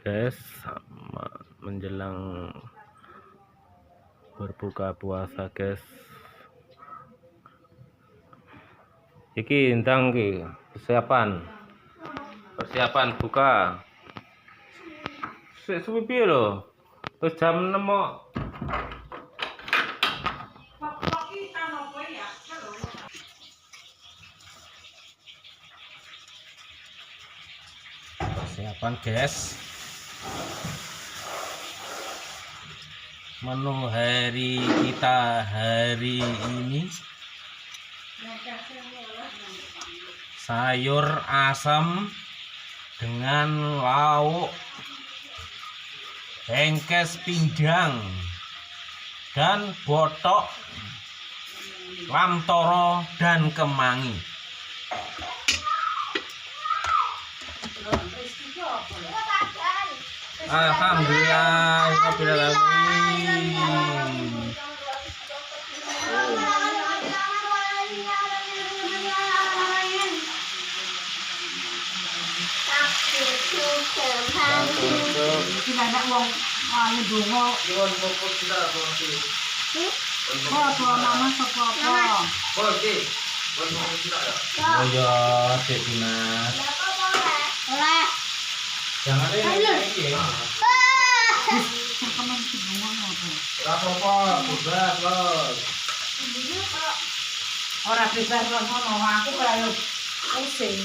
guys, menjelang berbuka puasa guys. Iki intang ki persiapan buka. Suwi piye lho? Wis jam 6 kok. Persiapan guys. Menu hari kita hari ini sayur asam dengan lauk hengkes pindang dan botok lamtoro dan kemangi. Alhamdulillah, iki banyak wong anu donga nyuwun puput kita boleh. Oh, mama sapa apa? Boleh. Boleh kita ya. Oh ya, Dek Dinas. Oleh. Jangan ini ya. Sampeyan donga apa? Ora apa-apa, bebas, Bos. Ora bebas ngono, aku kaya pusing.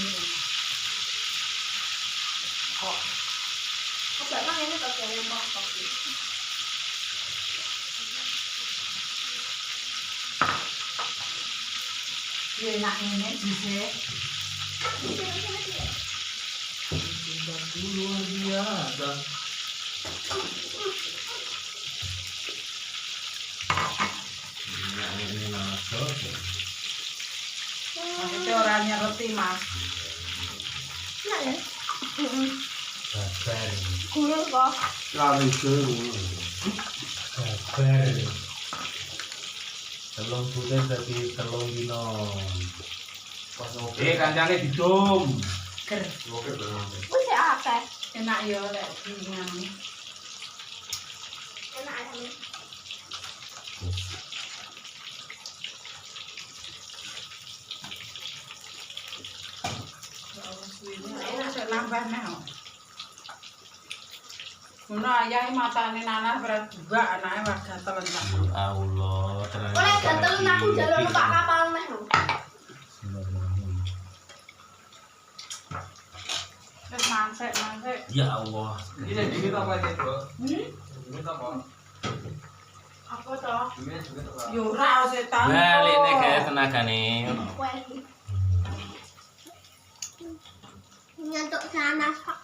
Kok memang ini bagian yang pokok sih. Ya enak ini bisa. Luar biasa. Ini masuk. Maksudnya orangnya roti mas. Enak ya? Sabar. Gula kok. Lari gula. Sabar. Telung putih dadi telung dino. Kancane didum. Ger. Wis akeh. Enak ya lek dingan. Enak ae. Enak nambah neh. Ngono ayahe matane nanas berat juga anake wis gatel enggak. Allah, terang. Oleh gatel aku jalur numpak kapal neh lho. Wis mansek. Ya Allah. Ini apa ini, Bro? Ini apa? Apa toh? Ini apa? Yo ora setan. Balik nih guys tenagane. Nyantuk nanas Pak.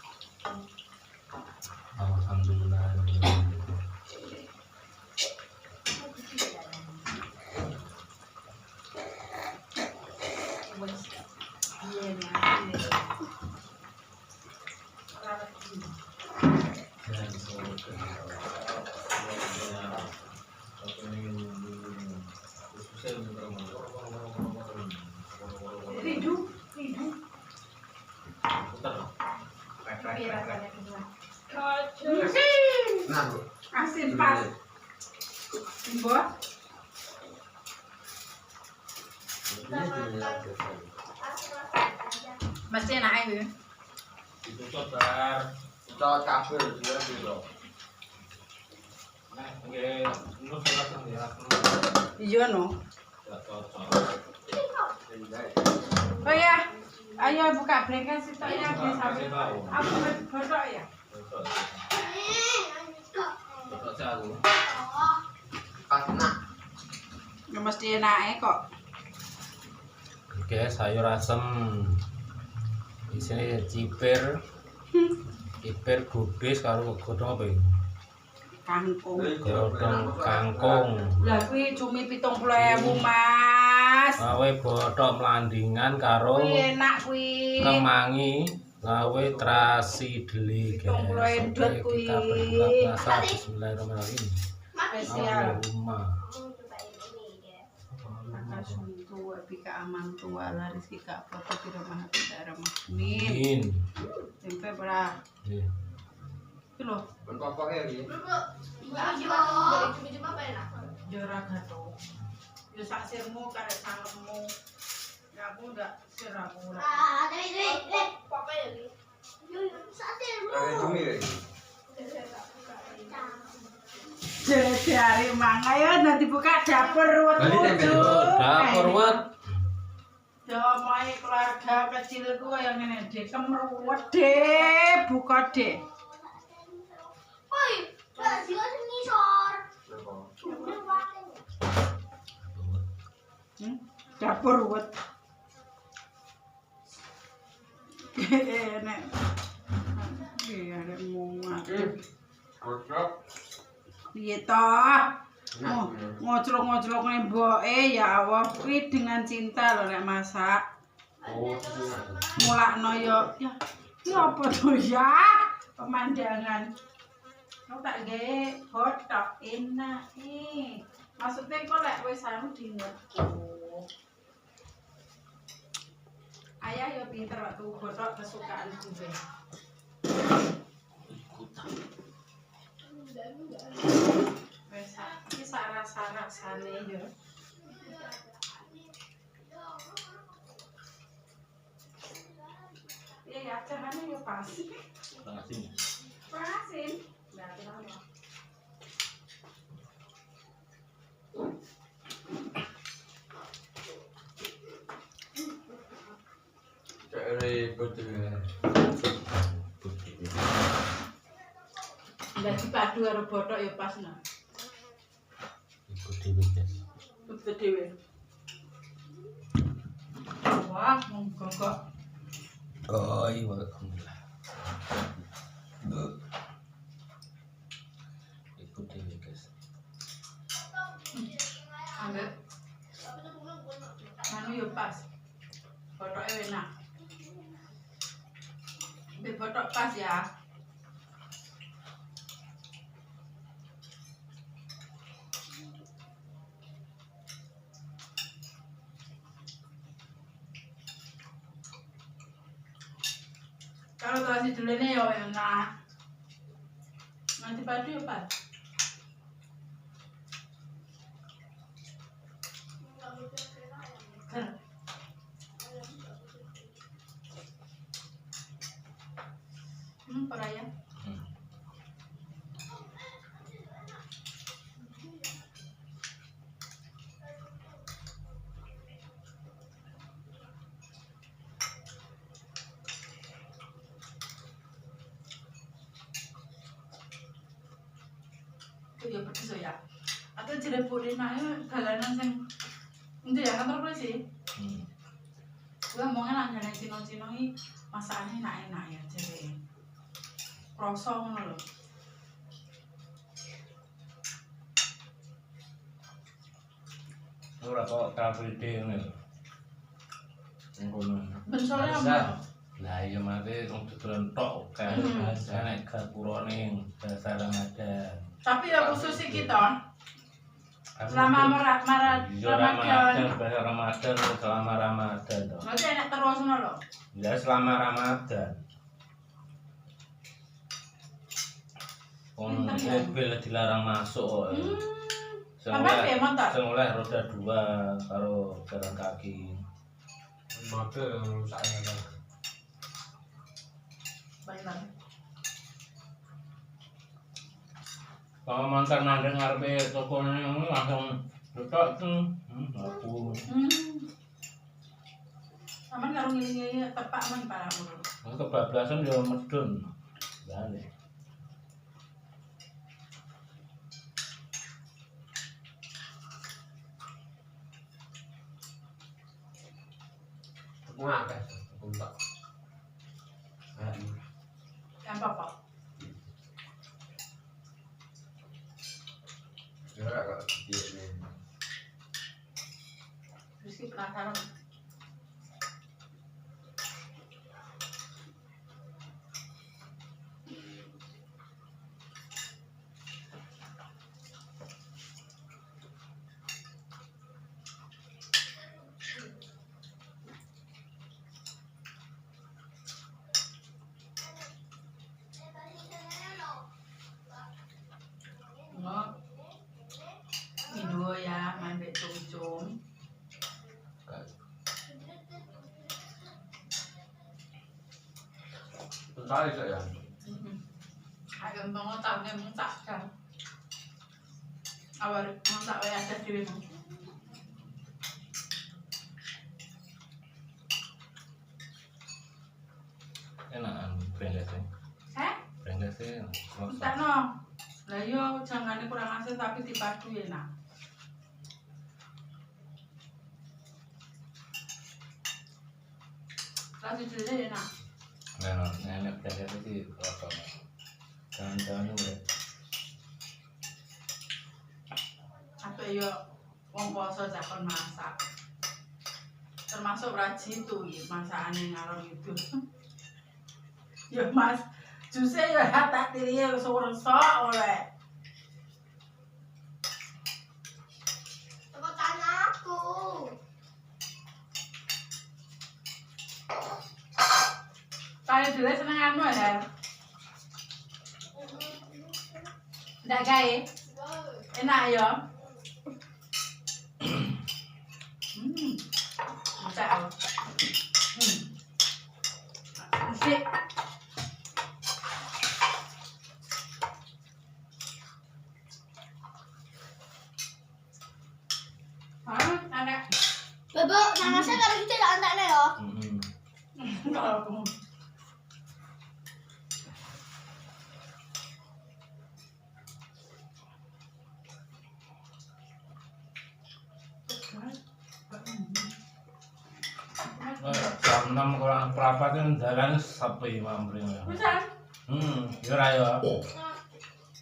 Alhamdulillah. Ridu. Nah, Bro. Asin pas. Mbok. Mesti enak iki. Itu cobar. Kita kabel dia gitu. Nah, nggih, nu langsung ya. Iya no. Ya cocok. Oh ya. Ayo buka blanket situ ya bisa. Aku bodoh ya. Cocok jago. Pas enak. Ya mesti enak kok. Oke, sayur asem. Di sini cipir. Cipir gubis karo godhong apa iki? Kangkung. Godhong kangkung. Lah kuwi cumi 70.000, Mas. Gawe bothok mlandingan karo Kuwi enak kuwi. kemangi, gawe terasi deli guys. Endot kuwi. Kita berbuka puasa bismillahirrahmanirrahim. Spesial. Allahumma. Akasuntu wa bika amantu wa ala rizkika apa-apa kira maha tidak ramahmin. Amin. Tempe berah. Nggih. loh. Berpapa ya. Cuma enak. Jora gato. Yo sak sirmu karek sangemmu. Ya aku ndak siramu lah. Papa ya nih. Cumi ya. Jare mang ayo nanti buka dapur ruwet. Dapur wet. Damai keluarga kecilku yang ngene Dek, kemruwet Dek, buka Dek. Woi, sila ngisor. Dapur ruwet. Enak. Iya, ada muat. Kodok. Piye toh? Ngoclok-ngoclok mboke ya Allah, kuwi dengan cinta lho nek masak. Oh, Mulakno yo ya. Ya apa tuh ya? Pemandangan. Kau tak gawe botok enak nih. Maksudnya kok lek wis anu dingerti. Ayah yo pinter waktu botok kesukaan gue. Wes iki sak rasa-rasane yo. Iya ya, caranya yo pas. Pasin. Pasin. Nah, kenapa? Cari betul. Nggak dipadu karo botok ya pas nah. Ikut dhewe, Guys. Betul dewe. Wah, monggo kok. Oh, iya, alhamdulillah. Ikut dhewe, Guys. Ambil. Anu ya pas. Botoknya enak. Ambil botok pas ya. Kalau kasih dulu nih ya enak. Nanti padu ya pas. Ker. Peraya. Ya pedes ya. Atau jere puri nae dalanan sing ndi ya kantor polisi. Gua omongnya nanya Cino-Cino iki masakane enak-enak ya jere. Kroso ngono lho. Ora kok KPD ngene. Ngono. Ben sore apa? Lah iya mate wong dodolan tok kan. Nek gapurane dasar Ramadan. Tapi ya khusus kita selama Ramadan. Bahasa Ramadan selama Ramadan toh. Berarti enak terus ngono lho. Ya selama Ramadan. Mobil dilarang masuk. Sampai piye motor? Sing oleh roda 2 karo jalan kaki. Mobil rusak ya. Bayar. Kalau mantan nandeng ngarepe toko ini langsung detok tuh. Aku. Aman karo ngiling-ngiling tepak men paramu. Kebablasan yo medun. Balik. Aku ngakak. Aku tak. Yang apa? Ya kak dia nih. Rizky penasaran. Sekali saya. Agak mengotak nih mentak kan. Awal mentak ya ada di rumah. Enakan brenggesnya. Brenggesnya Tak no. Lah yo jangan kurang asin tapi dipadu enak. Rasa jele enak. Nenek brenggesnya sih rokok. Jangan-jangan udah. Apa yo wong poso jakon masak. Termasuk rajin tuh masakane ngalor itu. Ya Mas, jusnya ya tak tirinya seorang sok oleh. Tepuk tangan aku. Kayak dulu senenganmu ya. Ndak gawe? Enak ya. Mantap. Sik. Anak. Bebo, nanasnya kalau kita tidak antaknya loh. Kalau Jam 6 kurang perapat kan jalan sepi mampring. bisa. Ya ora ya.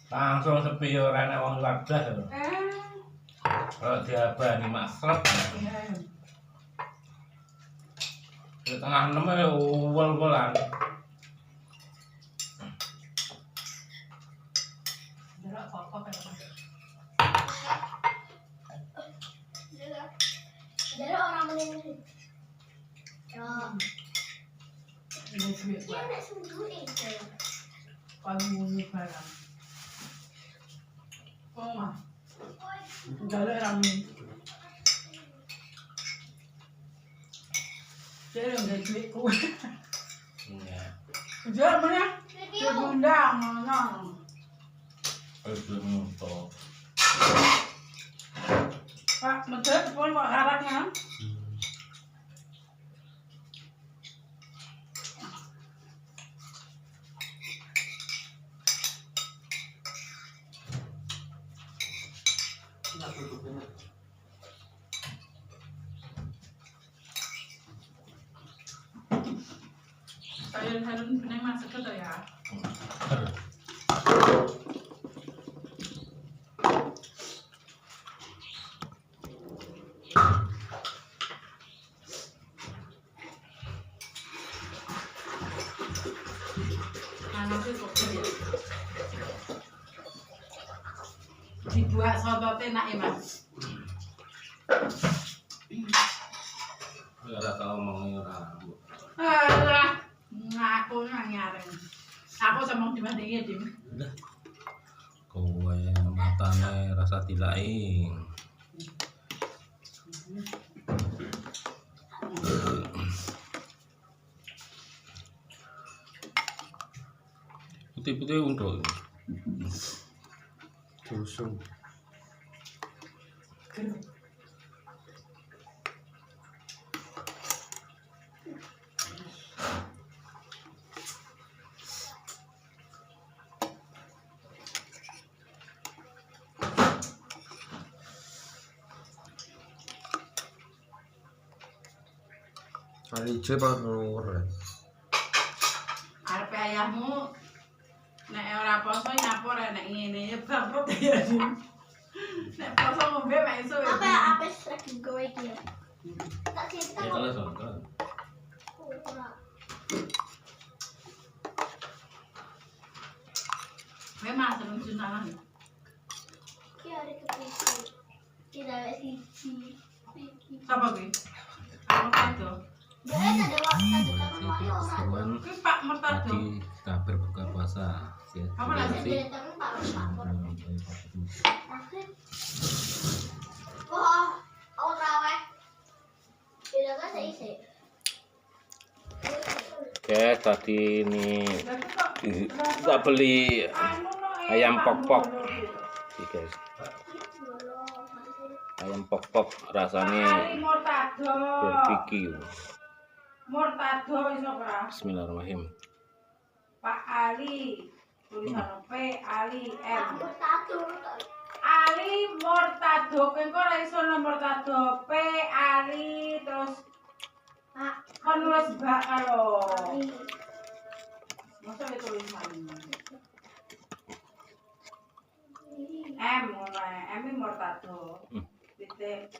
Langsung sepi ya ora enak wong luar blas. Kalau diabani maksud. Di tengah 6 ya uwel-uwelan. Jarak apa kayak Jadi orang meninggal. Ya, ini duit dia nak sembuh itu. paling barang. Oh mah, jalan rame. Jadi nggak duit ku. Iya. Jalan mana? Video. Diundang mana? Belum nonton. Pak, betul pun pak harapnya. Sayur-sayur benar masuk ke ya. Nanti kok dia. Dibuat soto enak ya Mas. Ya ora tau ngomongin ora. Alah, ngaku nyareng. Aku sama dibandingin Dim. Kowe matane rasa dilai. Putih-putih untuk Tusung. Kali hijau apa ngelur? Arep ayahmu nek ora poso nyapor nek ngene ya bangkrut ya Dim. Nek poso ngombe mek iso ya. Apa ya apes lagi gue dia. Tak cerita ya kok. kalau sono. Memang terus junalan. Ki ada kepikiran. Tidak ada sisi. Sapa kuwi? Aku kado. Dia ada waktu ada teman orang. Keseruan Kuwi Pak Mertado. tadi kita berbuka puasa. Apa nasi? Ada teman pak. Akhir. Wah, orang raweh. Tidak kan saya isi. Guys, tadi ini Tapi kok kita beli anu no ayam pok-pok. gitu. Nih, guys. Ayam pok-pok rasanya Ali Mortado. barbecue. Mortado iso ora? Bismillahirrahmanirrahim. Pak Ali. Tulisan P Ali M. Mortado. Ali Mortado. Kowe kok ora iso nomor Mortado. P Ali terus kan nulis bak karo. Masa itu tulisan. M ngono ae. M Mortado. Titik